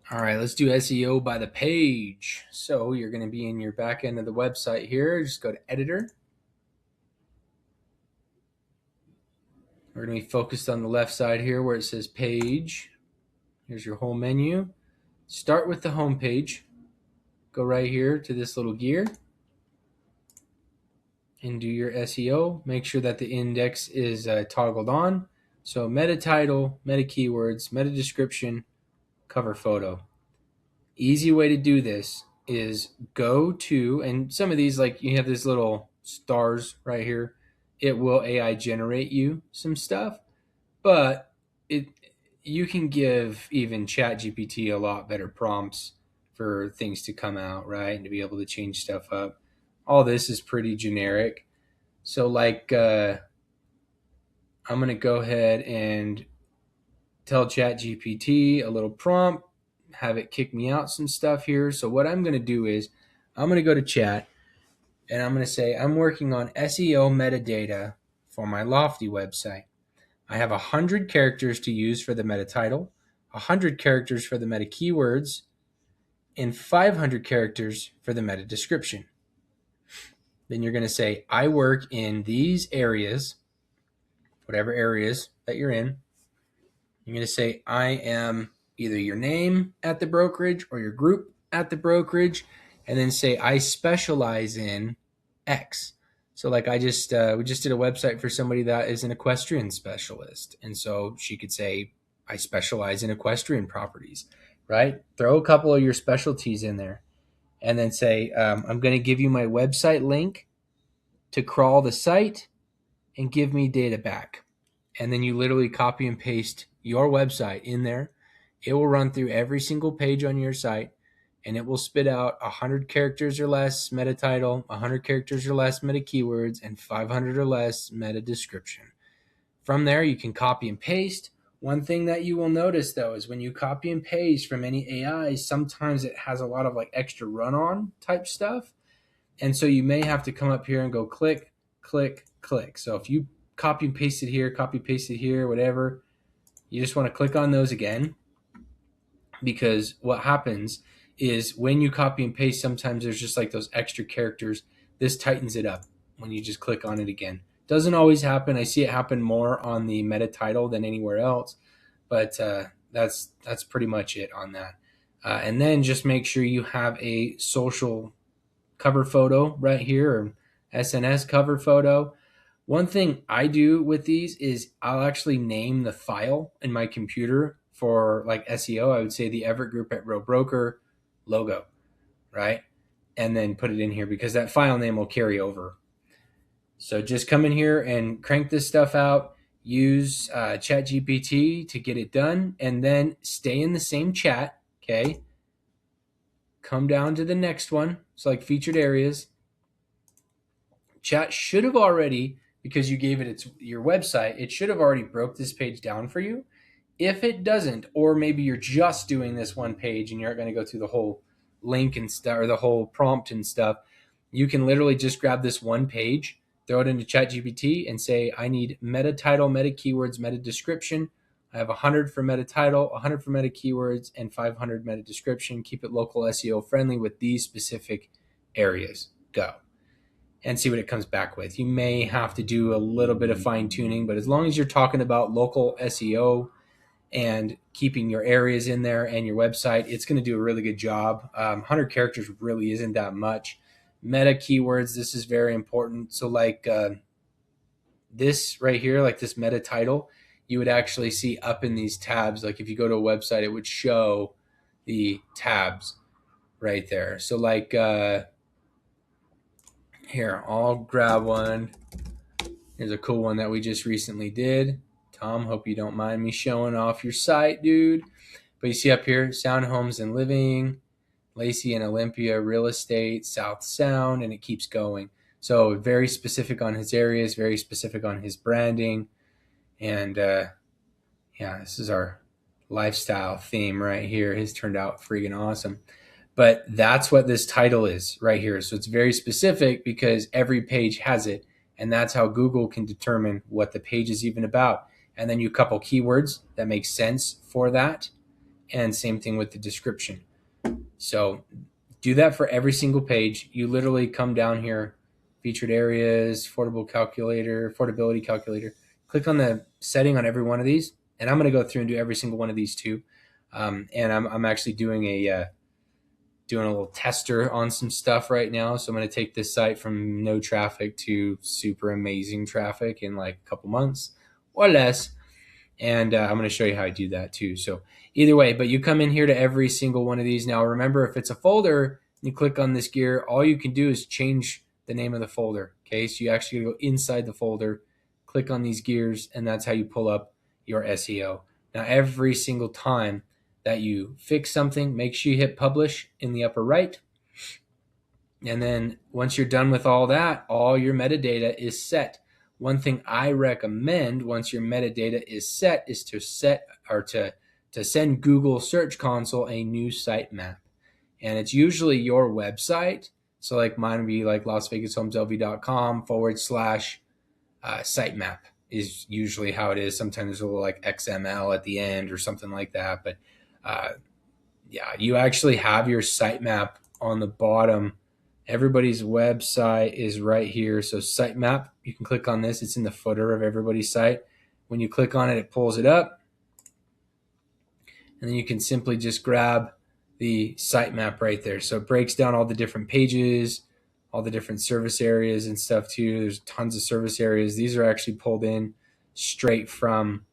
All right, let's do SEO by the page. So you're going to be in your back end of the website here. Just go to editor. We're going to be focused on the left side here where it says page. Here's your whole menu. Start with the home page. Go right here to this little gear and do your SEO. Make sure that the index is toggled on. So meta title, meta keywords, meta description, cover photo. Easy way to do this is go to, and some of these, like you have this little stars right here, it will AI generate you some stuff, but it you can give even chat gpt a lot better prompts for things to come out, right, and to be able to change stuff up. All this is pretty generic. So like I'm going to go ahead and tell chat gpt a little prompt, have it kick me out some stuff here. So what I'm going to do is I'm going to go to chat and I'm going to say I'm working on SEO metadata for my Lofty website. I have 100 characters to use for the meta title, 100 characters for the meta keywords, and 500 characters for the meta description. Then you're going to say I work in these areas, whatever areas that you're in. You're going to say I am either your name at the brokerage or your group at the brokerage, and then say I specialize in X. So like we just did a website for somebody that is an equestrian specialist, and so she could say I specialize in equestrian properties, right? Throw a couple of your specialties in there, and then say I'm going to give you my website link to crawl the site and give me data back. And then you literally copy and paste your website in there. It will run through every single page on your site, and it will spit out 100 characters or less meta title, 100 characters or less meta keywords, and 500 or less meta description. From there, you can copy and paste. One thing that you will notice, though, is when you copy and paste from any AI, sometimes it has a lot of like extra run-on type stuff. And so you may have to come up here and go click, click, click. So if you copy and paste it here, whatever, you just want to click on those again, because what happens is when you copy and paste, sometimes there's just like those extra characters. This tightens it up when you just click on it again. Doesn't always happen. I see it happen more on the meta title than anywhere else, but that's pretty much it on that. And then just make sure you have a social cover photo right here, or SNS cover photo. One thing I do with these is I'll actually name the file in my computer for like SEO. I would say the Everett Group at Real Broker logo, right? And then put it in here because that file name will carry over. So just come in here and crank this stuff out. Use ChatGPT to get it done, and then stay in the same chat, okay? Come down to the next one. It's like featured areas. Chat should have already, because you gave it your website, it should have already broke this page down for you. If it doesn't, or maybe you're just doing this one page and you're not going to go through the whole link and stuff or the whole prompt and stuff, you can literally just grab this one page, throw it into ChatGPT and say, I need meta title, meta keywords, meta description. I have 100 for meta title, 100 for meta keywords, and 500 meta description. Keep it local SEO friendly with these specific areas. Go. And see what it comes back with. You may have to do a little bit of fine tuning, but as long as you're talking about local SEO and keeping your areas in there and your website, it's going to do a really good job. 100 characters really isn't that much. Meta keywords, this is very important. So like this right here, like this meta title, you would actually see up in these tabs. Like if you go to a website, it would show the tabs right there. So like here, I'll grab one. Here's a cool one that we just recently did. Tom, hope you don't mind me showing off your site, dude. But you see up here, Sound Homes and Living, Lacey and Olympia Real Estate, South Sound, and it keeps going. So very specific on his areas, very specific on his branding. And yeah, this is our lifestyle theme right here. His turned out freaking awesome. But that's what this title is right here. So it's very specific because every page has it. And that's how Google can determine what the page is even about. And then you couple keywords that make sense for that. and same thing with the description. So do that for every single page. You literally come down here, featured areas, affordability calculator, click on the setting on every one of these. And I'm going to go through and do every single one of these too. And I'm actually doing a little tester on some stuff right now. So I'm going to take this site from no traffic to super amazing traffic in like a couple months or less. And I'm going to show you how I do that too. So either way, but you come in here to every single one of these. Now remember, if it's a folder, you click on this gear, all you can do is change the name of the folder. Okay, so you actually go inside the folder, click on these gears, and that's how you pull up your SEO. Now every single time that you fix something, make sure you hit publish in the upper right. And then once you're done with all that, all your metadata is set. One thing I recommend once your metadata is set is to send Google Search Console a new sitemap. And it's usually your website. So like mine would be like lasvegashomesLV.com/sitemap is usually how it is. Sometimes there's a little like XML at the end or something like that. But yeah, you actually have your sitemap on the bottom. Everybody's website is right here. So sitemap, you can click on this. It's in the footer of everybody's site. When you click on it, it pulls it up. And then you can simply just grab the sitemap right there. So it breaks down all the different pages, all the different service areas and stuff too. There's tons of service areas. These are actually pulled in straight from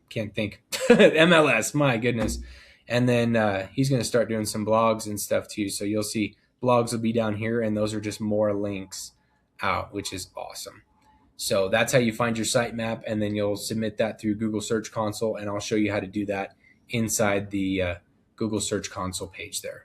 can't think MLS, my goodness. And then he's going to start doing some blogs and stuff too. So you'll see blogs will be down here, and those are just more links out, which is awesome. So that's how you find your sitemap, and then you'll submit that through Google Search Console, and I'll show you how to do that inside the Google Search Console page there.